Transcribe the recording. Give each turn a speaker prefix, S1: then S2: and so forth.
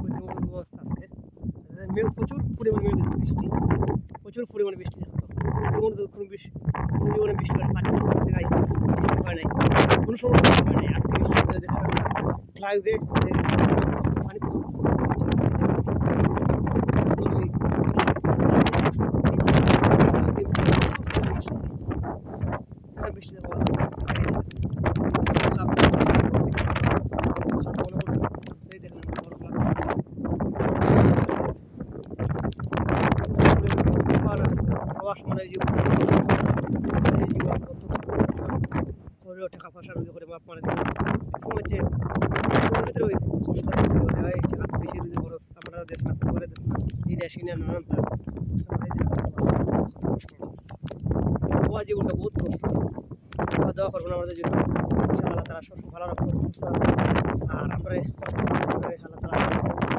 S1: অবস্থা আজকে মেঘ প্রচুর পরিমাণে মেঘ বৃষ্টি প্রচুর পরিমাণে বৃষ্টি কোনো জীবনে বৃষ্টি হয় না 5 বছর থেকে আইসি বৃষ্টি হয় নাই কোনো সময় বৃষ্টি হয় নাই আজকে বৃষ্টি হতে দেখেন ফ্লাগ দিয়ে পানি বৃষ্টি টাকা পয়সা রুজি করে বাপ মানে সময় যে ওই কষ্ট টাকা বেশি রুজি খরচ আমরা দেশ না করে দেশ না এই দেশ কিনে নানান তা কষ্ট আমার জীবনটা বহুত কষ্ট খাওয়া দাওয়া করবো না আমাদের জন্য আল্লাহ তারা সব ভালো রাখবো আর আমরা কষ্ট করে আল্লাহ তারা